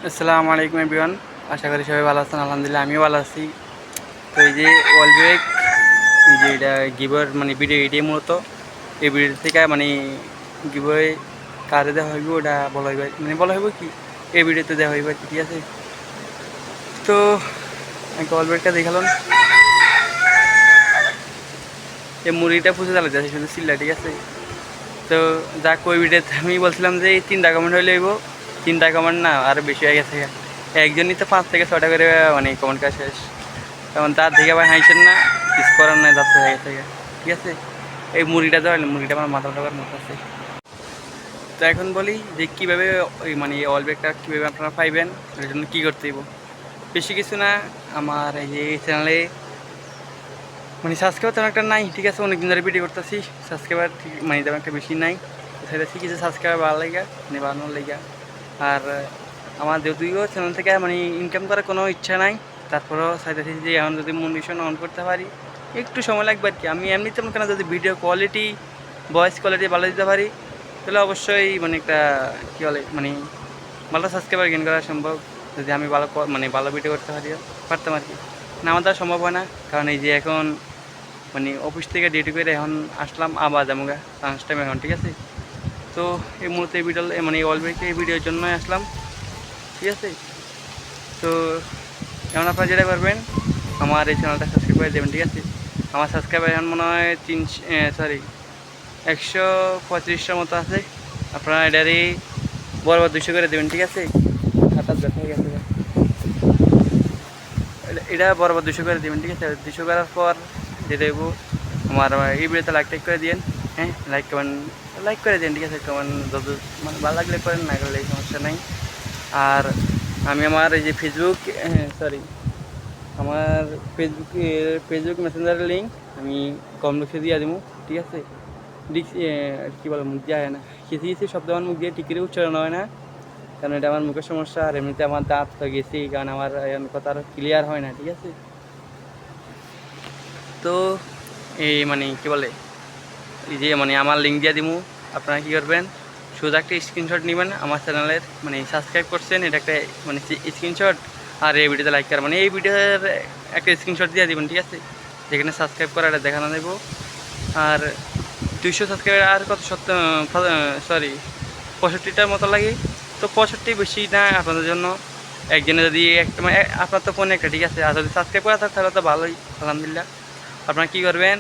আসসালামু আলাইকুম এভরিওয়ান, আশা করি সবাই ভালো আছেন। আলহামদুলিল্লাহ আমিও ভালো আছি। তো এই যে ওয়ালবেক, এই যে এটা গিভওয়ের মানে ভিডিও, এটাই মূলত এই ভিডিও থেকে মানে গিভওয়ে কারে দেওয়া হইব ওটা বলা হইব, মানে বলা হইব কি এই ভিডিওতে দেওয়া হইব, ঠিক আছে। তো আমি ওয়ালবেকটা দেখালাম, এই মুরগিটা পুষে চালা যাচ্ছে শুধু চিল্লা, ঠিক আছে। তো যাক ওই ভিডিওতে আমি বলছিলাম যে এই 3টা কমেন্ট হইলে হইব, 3টা কমেন্ট না আরও বেশি হয়ে গেছে। একজনই তো 5 থেকে 6টা করে মানে কমেন্ট করা শেষ, তখন তার দিকে ভাই হাসছেন না, কিছু করার নাই, যাচ্ছে হয়ে গেছে, ঠিক আছে। এই মুরগিটা দেওয়া মুরগিটা আমার মাথা টাকার মতো আছে। তো এখন বলি যে কীভাবে ওই মানে ওয়ালবেকটা কীভাবে আপনারা পাইবেন, এর জন্য কী করতে হইব। বেশি কিছু না, আমার এই যে এই চ্যানেলে মানে সাবস্ক্রাইবার তেমন একটা নাই, ঠিক আছে। অনেকদিন ধরে ভিডিও করতেছি, সাবস্ক্রাইবার ঠিক মানে তেমন একটা বেশি নাই। তো সেটা ঠিক আছে, সাবস্ক্রাইবার ভালো লাগে মানে বাড়ানোর লেগা। আর আমার যদিও চ্যানেল থেকে মানে ইনকাম করার কোনো ইচ্ছা নাই, তারপরেও চাইতেছি যে এখন যদি মনিটাইজেশন অন করতে পারি একটু সময় লাগবে আর কি। আমি এমনি তেমন কেন যদি ভিডিও কোয়ালিটি, ভয়েস কোয়ালিটি ভালো দিতে পারি, তাহলে অবশ্যই মানে একটা কী বলে মানে ভালো সাবস্ক্রাইবার গেইন করা সম্ভব, যদি আমি ভালো মানে ভালো ভিডিও করতে পারতাম আর কি। না আমার দ্বারা সম্ভব হয় না, কারণ এই যে এখন মানে অফিস থেকে ডিউটি করে এখন আসলাম, আবার যাবো লাঞ্চ টাইম এখন, ঠিক আছে। তো এই মুহূর্তে ভিডিও মানে অলরেডি এই ভিডিওর জন্যই আসলাম, ঠিক আছে। তো এখন আপনারা যেটা করবেন, আমার এই চ্যানেলটা সাবস্ক্রাইব করে দেবেন, ঠিক আছে। আমার সাবস্ক্রাইবার এখন মনে হয় 135টার মতো আছে। আপনারা এটারই বরাবর 200 করে দেবেন, ঠিক আছে। হঠাৎ ব্যথা হয়ে গেছে, এটা বরাবর 200 করে দেবেন, ঠিক আছে। 200 করার পর যেটা দেব আমার এই ভিডিওতে লাইক করে দিন, হ্যাঁ, লাইক করে দিন, ঠিক আছে। কমেন্ট যত মানে ভালো লাগলে করেন, না করলে এই সমস্যা নাই। আর আমি আমার এই যে আমার ফেসবুক মেসেঞ্জারের লিঙ্ক আমি কমেন্ট বক্সে দিয়ে দেবো, ঠিক আছে। কী বলো, মুখ দিয়ে হয় না, কিছু শব্দ আমার মুখ দিয়ে টিকিরে উচ্চারণ হয় না, কারণ এটা আমার মুখের সমস্যা। আর এমনিতে আমার দাঁত হয়ে গেছি, কারণ আমার কথা আর ক্লিয়ার হয় না, ঠিক আছে। তো এই মানে কী বলে, এই যে মানে আমার লিঙ্ক দিয়ে দিব, আপনারা কী করবেন, শুধু একটা স্ক্রিনশট নেবেন আমার চ্যানেলের, মানে সাবস্ক্রাইব করছেন এটা একটা মানে স্ক্রিনশট, আর এই ভিডিওতে লাইক করা মানে এই ভিডিওর একটা স্ক্রিনশট দিয়ে দেবেন, ঠিক আছে, যেখানে সাবস্ক্রাইব করা এটা দেখানো দেবো। আর 200 সাবস্ক্রাইবার আর কত 65টার মতো লাগে। তো 65 বেশি না আপনাদের জন্য, একজনে যদি একটা মানে আপনার তো ফোনে একটা, ঠিক আছে। আর যদি সাবস্ক্রাইব করা থাকে তাহলে তো ভালোই, আলহামদুলিল্লাহ। আপনারা কী করবেন,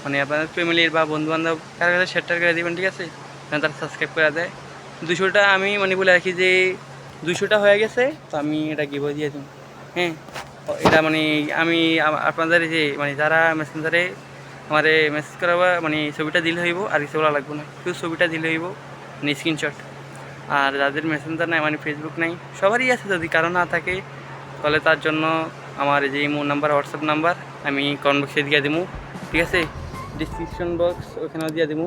মানে আপনাদের ফ্যামিলির বা বন্ধুবান্ধব কারো কাছে শেয়ার করে দেবেন, ঠিক আছে, তারা সাবস্ক্রাইব করে দেয়। 200টা আমি মানে বলে রাখি যে 200টা হয়ে গেছে, তো আমি এটা গিভওয়ে দিয়ে দিই, হ্যাঁ। এটা মানে আমি আপনাদের যে মানে যারা মেসেঞ্জারে আমার মেসেজ করাবা মানে ছবিটা দিলে হইব, আর কিছু বলা লাগবে না, শুধু ছবিটা দিলে হইব মানে স্ক্রিনশট। আর যাদের মেসেঞ্জার নাই মানে ফেসবুক নাই, সবারই আছে, যদি কারো না থাকে তাহলে তার জন্য আমার যে ইমো নাম্বার, হোয়াটসঅ্যাপ নাম্বার আমি কমেন্ট বক্সে দিয়ে দেবো, ঠিক আছে। ডিসক্রিপশন বক্স ওখানেও দিয়ে দেবো।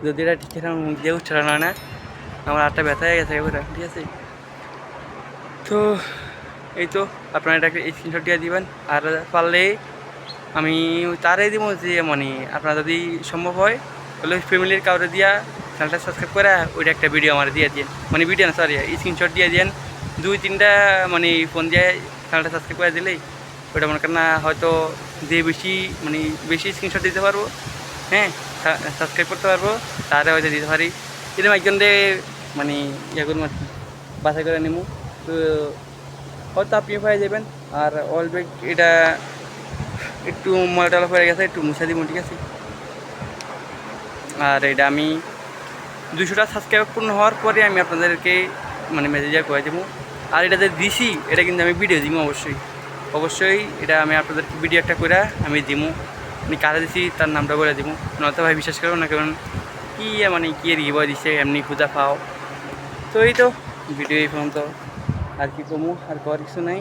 যদি এটা ঠিক আছে মুখ দিয়ে উচ্চারণ হয় না, আমার আটটা ব্যথা হয়ে গেছে ওটা, ঠিক আছে। তো এই তো আপনারা এটাকে স্ক্রিনশট দিয়ে দিবেন। আর পারলে আমি তারাই দিব যে মানে আপনারা যদি সম্ভব হয় তাহলে ফ্যামিলির কাউরে দিয়া চ্যানেলটা সাবস্ক্রাইব করে ওইটা একটা ভিডিও আমার দিয়ে দিন, মানে ভিডিও না সরি স্ক্রিনশট দিয়ে দিন। 2-3টা মানে ফোন দিয়ে চ্যানেলটা সাবস্ক্রাইব করে দিলেই ওইটা মনে করেন না হয়তো যে বেশি স্ক্রিনশট দিতে পারবো, হ্যাঁ, সাবস্ক্রাইব করতে পারবো, তারা হয়তো দিতে পারি। এরকম একজনদের মানে ইয়ে করুন আর কি, বাছাই করে নেবো, তো হয়তো আপনিও পাই যাবেন। আর অলবেক এটা একটু ময়লা হয়ে গেছে, একটু মুছা দিব, ঠিক আছে। আর এটা আমি 200টা সাবস্ক্রাইব পূর্ণ হওয়ার পরে আমি আপনাদেরকে মানে মেসেজে করে দেবো। আর এটা যে দিছি এটা কিন্তু আমি ভিডিও দিব, অবশ্যই এটা আমি আপনাদেরকে ভিডিও একটা করে আমি দিব, আমি কারা দিছি তার নামটা বলে দিব, নয়তো ভাই বিশ্বাস করবো না, কারণ কী মানে কী রিভয় দিচ্ছে এমনি খুঁজা পাও। তো এই তো ভিডিও এই পর্যন্ত, আর কি কমু, আর করার কিছু নাই।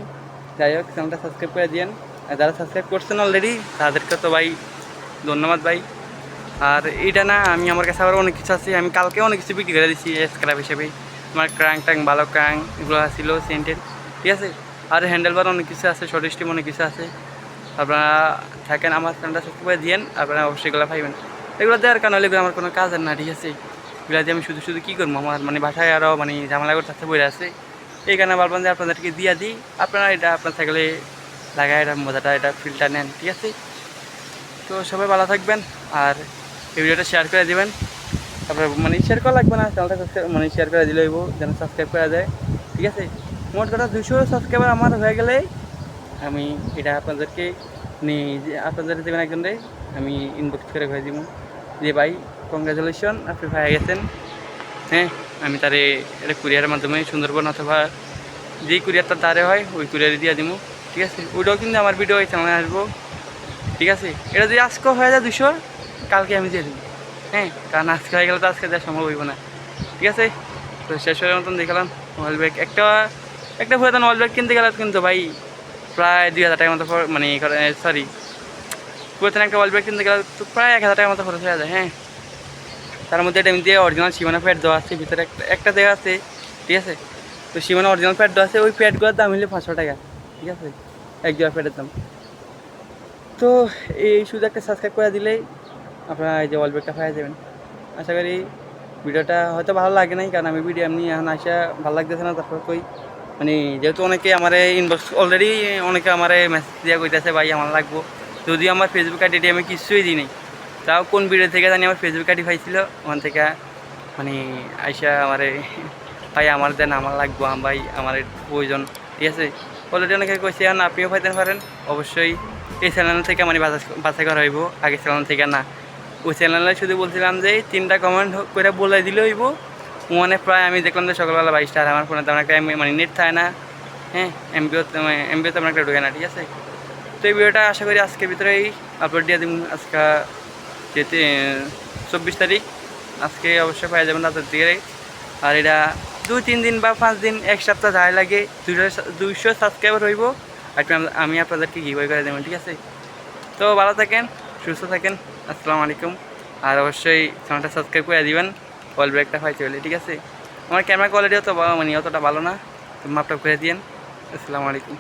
যাই হোক, চ্যানেলটা সাবস্ক্রাইব করে দিন, আর যারা সাবস্ক্রাইব করছেন অলরেডি তাদেরকে তো ভাই ধন্যবাদ ভাই। আর এইটা না, আমি আমার কাছে আবার অনেক কিছু আছে, আমি কালকে অনেক কিছু বিক্রি করে দিচ্ছি স্ক্র্যাপ হিসেবে। আমার ক্রাং ভালো ক্রাং এগুলো ছিল সেন্টেড, ঠিক আছে। আর হ্যান্ডেলবার অনেক কিছু আছে, শর্ট স্টিম অনেক কিছু আছে। আপনারা থাকেন আমার চ্যানেলটা সাবস্ক্রাইব করে দিন, আপনারা অবশ্যই এগুলো পাইবেন। এগুলো দেওয়ার কারণ হলে আমার কোনো কাজের না, ঠিক আছে। এগুলো দিয়ে আমি শুধু কী করবো, আমার মানে বাসায় আরও মানে ঝামেলা করতে বইরে আছে, এই কারণে বলবেন যে আপনাদেরকে দিয়ে দিই, আপনারা এটা আপনার সাইকেলে লাগায় এটা মজাটা এটা ফিলটা নেন, ঠিক আছে। তো সবাই ভালো থাকবেন আর এই ভিডিওটা শেয়ার করে দেবেন। তারপরে মানে শেয়ার করা লাগবে না, চ্যানেলটা মানে শেয়ার করে দিলে হইব যেন সাবস্ক্রাইব করা যায়, ঠিক আছে। মোট কথা 200 সাবস্ক্রাইবার আমার হয়ে গেলে আমি এটা আপনাদেরকে যে আপনাদের দেবেন একজনরে আমি ইনবক্স করে হয়ে দিব যে ভাই কংগ্রাচুলেশন আপনি হয়ে গেছেন। হ্যাঁ, আমি তারে এটা কুরিয়ারের মাধ্যমে সুন্দরবন অথবা যেই কুরিয়ারটা তারে হয় ওই কুরিয়ারে দিয়ে দিব, ঠিক আছে। ওইটাও কিন্তু আমার ভিডিও এই চ্যানেলে আসবো, ঠিক আছে। এটা যদি আজকেও হয়ে যায় 200, কালকে আমি দিয়ে দিব, হ্যাঁ, কারণ আজকে হয়ে গেলে তো আজকে দেওয়া সম্ভব হইব না, ঠিক আছে। তো শেষ হওয়ার মতন দেখালাম মোবাইল ব্যাগ একটা পুরাতন মোবাইল ব্যাগ কিনতে গেলে কিন্তু ভাই প্রায় 2000 টাকার মতো মানে সরি পুরাতন একটা মোবাইল ব্যাগ কিনতে গেলে তো প্রায় 1000 টাকার মতো খরচ হয়ে যায়। হ্যাঁ, তার মধ্যে এটা এমনি অরিজিনাল সীমানা প্যাড দেওয়া আছে, ভিতরে একটা দেওয়া আছে, ঠিক আছে। তো সীমানা অরিজিনাল প্যাড দেওয়া আছে, ওই প্যাডগুলোর দাম হলে 500 টাকা, ঠিক আছে, এক জোড়া প্যাডের দাম। তো এই শুধু একটা সাবস্ক্রাইব করে দিলেই আপনারা এই যে ওয়ালব্যাগটা পেয়ে যাবেন। আশা করি ভিডিওটা হয়তো ভালো লাগে নাই, কারণ আমি ভিডিও এমনি এখন আসা ভালো লাগতেছে না। তারপর কই মানে যেহেতু অনেকে আমার ইনবক্স অলরেডি অনেকে আমার মেসেজ দিয়ে কইতেছে ভাই আমার লাগবো, যদিও আমার ফেসবুক আইডিটি আমি কিছুই দিই নাই, তাও কোন ভিডিও থেকে জানি আমার ফেসবুক আইডি পাইছিল, ওখান থেকে মানে আইসা আমার ভাই আমার দেন আমার লাগবো, ভাই আমার প্রয়োজন, ঠিক আছে। অলরেডি অনেকে কইছে এখন আপনিও পাইতে পারেন, অবশ্যই এই চ্যানেল থেকে মানে বাছাই করা হইব, আগের চ্যানেল থেকে না। ওই চ্যানেলে শুধু বলছিলাম যে 3টা কমেন্ট করে বলে দিলে হইব, মানে প্রায় আমি দেখলাম যে সকালবেলা 22টা, আর আমার ফোনে তেমন একটা মানে নেট থাকে না, হ্যাঁ, এমবিও তেমন একটা ঢুকে না, ঠিক আছে। তো এই ভিডিওটা আশা করি আজকের ভিতরেই আপলোড দিয়ে দিব, আজকে যেতে 24 তারিখ, আজকে অবশ্যই পাওয়া যাবেন রাতের দিকে। আর এটা 2-3 দিন বা 5 দিন, এক সপ্তাহ যাই লাগে 200 সাবস্ক্রাইবার হইব, আর আমি আপনাদেরকে গিভওয়ে করে দেবো, ঠিক আছে। তো ভালো থাকেন, সুস্থ থাকেন, আসসালামু আলাইকুম। আর অবশ্যই চ্যানেলটা সাবস্ক্রাইব করে দিবেন, ওয়াল ব্রেকটা হয় চলে, ঠিক আছে। আমার ক্যামেরা কোয়ালিটিও তো মানে অতটা ভালো না, তো মাপটা করে দিয়েন। আসসালামু আলাইকুম।